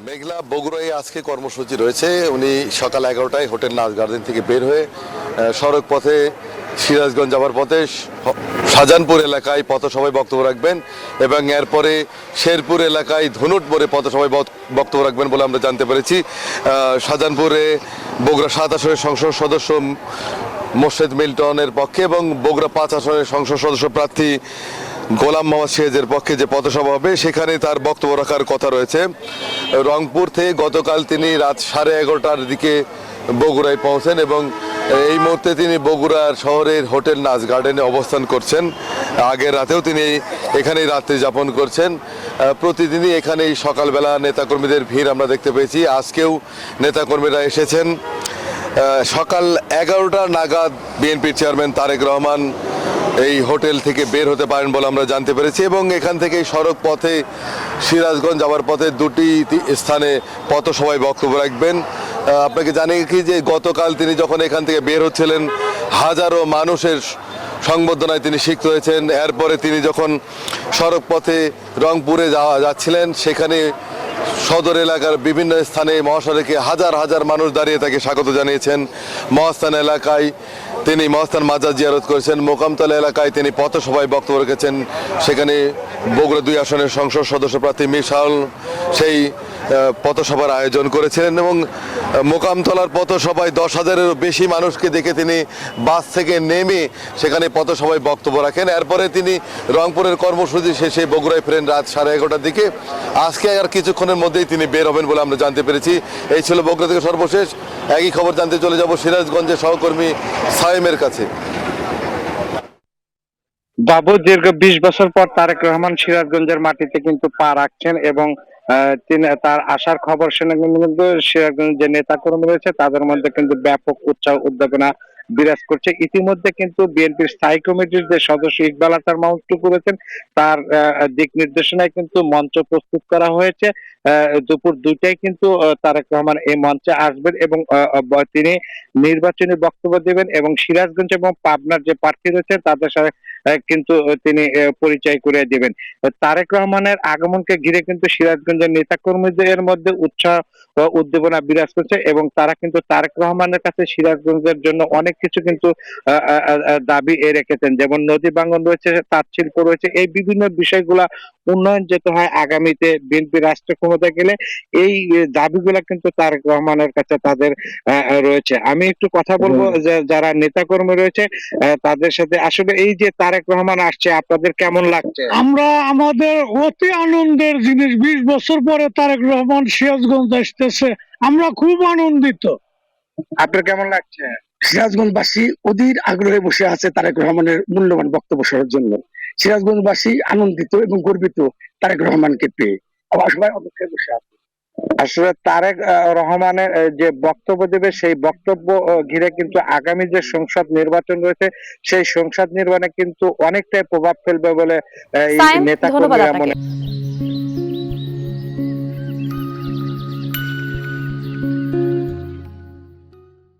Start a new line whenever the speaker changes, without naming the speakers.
মেঘলা বগুড়ায় আজকে কর্মসূচি রয়েছে। উনি সকাল 11টায় হোটেল নাচ গার্ডেন থেকে বের হয়ে সড়ক পথে সিরাজগঞ্জ যাওয়ার পথে শাহজাহানপুর এলাকায় পথসভায় বক্তব্য রাখবেন এবং এরপরে শেরপুর এলাকায় ধনুট মোড়ে পথসভায় বক্তব্য রাখবেন বলে আমরা জানতে পেরেছি। শাহজাহানপুরে বগুড়া 7 আসনের সংসদ সদস্য মোর্শেদ মিল্টনের পক্ষে এবং বগুড়া 5 আসনের সংসদ সদস্য প্রার্থী গোলাম মোহাম্মদ সিরাজের পক্ষে যে পথসভা হবে সেখানে তার বক্তব্য রাখার কথা রয়েছে। রংপুর থেকে গতকাল তিনি রাত 11:30টার দিকে বগুড়ায় পৌঁছেন এবং এই মুহূর্তে তিনি বগুড়ার শহরের হোটেল নাচ গার্ডেনে অবস্থান করছেন। আগের রাতেও তিনি এখানেই রাত্রি যাপন করছেন। প্রতিদিনই এখানেই সকালবেলা নেতাকর্মীদের ভিড় আমরা দেখতে পেয়েছি। আজকেও নেতাকর্মীরা এসেছেন। সকাল 11টা নাগাদ বিএনপির চেয়ারম্যান তারেক রহমান এই হোটেল থেকে বের হতে পারেন বলে আমরা জানতে পেরেছি এবং এখান থেকে সড়ক পথে সিরাজগঞ্জ যাওয়ার পথে দুটি স্থানে পথসভায় বক্তব্য রাখবেন। আপনাকে জানিয়ে কি যে গতকাল তিনি যখন এখান থেকে বের হচ্ছিলেন হাজারো মানুষের সংবর্ধনায় তিনি সিক্ত হয়েছেন। এরপরে তিনি যখন সড়ক পথে রংপুরে যাচ্ছিলেন সেখানে সদর এলাকার বিভিন্ন স্থানে মহাসড়কে হাজার হাজার মানুষ দাঁড়িয়ে তাকে স্বাগত জানিয়েছেন। মহাস্থান এলাকায় তিনি মহাস্থান মাজার জিয়ারত করেছেন। মোকামতলা এলাকায় তিনি পথসভায় বক্তব্য রেখেছেন। সেখানে বগুড়া 2 আসনের সংসদ সদস্য প্রার্থী মিশাল সেই পথসভার আয়োজন করেছিলেন এবং মোকামতলার পথসভায় 10,000-এরও বেশি মানুষকে দেখে তিনি বাস থেকে নেমে সেখানে পথসভায় বক্তব্য রাখেন। এরপরে তিনি রংপুরের কর্মসূচি শেষে বগুড়ায় ফেরেন রাত 11:30টার দিকে। আজকে আর কিছুক্ষণের মধ্যেই তিনি বের হবেন বলে আমরা জানতে পেরেছি। এই ছিল বগুড়া থেকে সর্বশেষ। একই খবর জানতে চলে যাব সিরাজগঞ্জের সহকর্মী সাইমের কাছে।
বাবু দীর্ঘ 20 বছর পর তারেক রহমান সিরাজগঞ্জের মাটিতে কিন্তু পা রাখছেন এবং তিনি তার আসার খবর শুনে কিন্তু সিরাজগঞ্জের যে নেতা কর্মী রয়েছে তাদের মধ্যে কিন্তু ব্যাপক উৎসাহ উদ্দীপনা বিরাজ করছে। ইতিমধ্যে কিন্তু বিএনপির স্থায়ী কমিটির যে সদস্য ইকবাল আসার মাউন্ট করেছেন তার দিক নির্দেশনায় কিন্তু মঞ্চ প্রস্তুত করা হয়েছে। দুপুর 2টায় কিন্তু তারেক রহমান এই মঞ্চে আসবেন এবং তিনি নির্বাচনী বক্তব্য দেবেন এবং সিরাজগঞ্জ এবং পাবনার যে প্রার্থী রয়েছে তাদের সাথে কিন্তু তিনি পরিচয় করে দিবেন। তারেক রহমানের আগমনকে ঘিরে কিন্তু সিরাজগঞ্জের নেতা কর্মীদের মধ্যে উৎসাহ উদ্দীপনা বিরাজ করছে এবং তারা কিন্তু তারেক রহমানের কাছে সিরাজগঞ্জের জন্য অনেক কিছু কিন্তু দাবি রেখেছেন, যেমন নদী ভাঙন রয়েছে, তাঁত শিল্প রয়েছে। এই বিভিন্ন বিষয়গুলা উন্নয়ন যেতে হয় আগামীতে বিএনপি রাষ্ট্র ক্ষমতা গেলে এই দাবিগুলা কিন্তু তারেক রহমানের কাছে তাদের রয়েছে। আমি একটু কথা বলবো যে যারা নেতাকর্মী রয়েছে তাদের সাথে। আসলে এই যে তারেক রহমান আসছে আপনাদের কেমন লাগছে?
আমাদের অতি আনন্দের জিনিস, 20 বছর পরে তারেক রহমান সিরাজগঞ্জ আসতেছে, আমরা খুব আনন্দিত।
আপনার কেমন লাগছে?
সিরাজগঞ্জবাসী অধীর আগ্রহে বসে আছে তারেক রহমানের মূল্যবান বক্তব্য শোনার জন্য। সিরাজগঞ্জবাসী আনন্দিত এবং গর্বিত তারেক রহমানকে পেয়ে, আবার সবাই অপেক্ষায় বসে আছে।
আসলে তারেক রহমানের যে বক্তব্য দেবে সেই বক্তব্য ঘিরে কিন্তু আগামী যে সংসদ নির্বাচন রয়েছে সেই সংসদ নির্বাচনে কিন্তু অনেকটাই প্রভাব ফেলবে বলে এই
সায়েম,
নেতা
ধন্যবাদ
কর্মীরা
আপনাকে।
মনে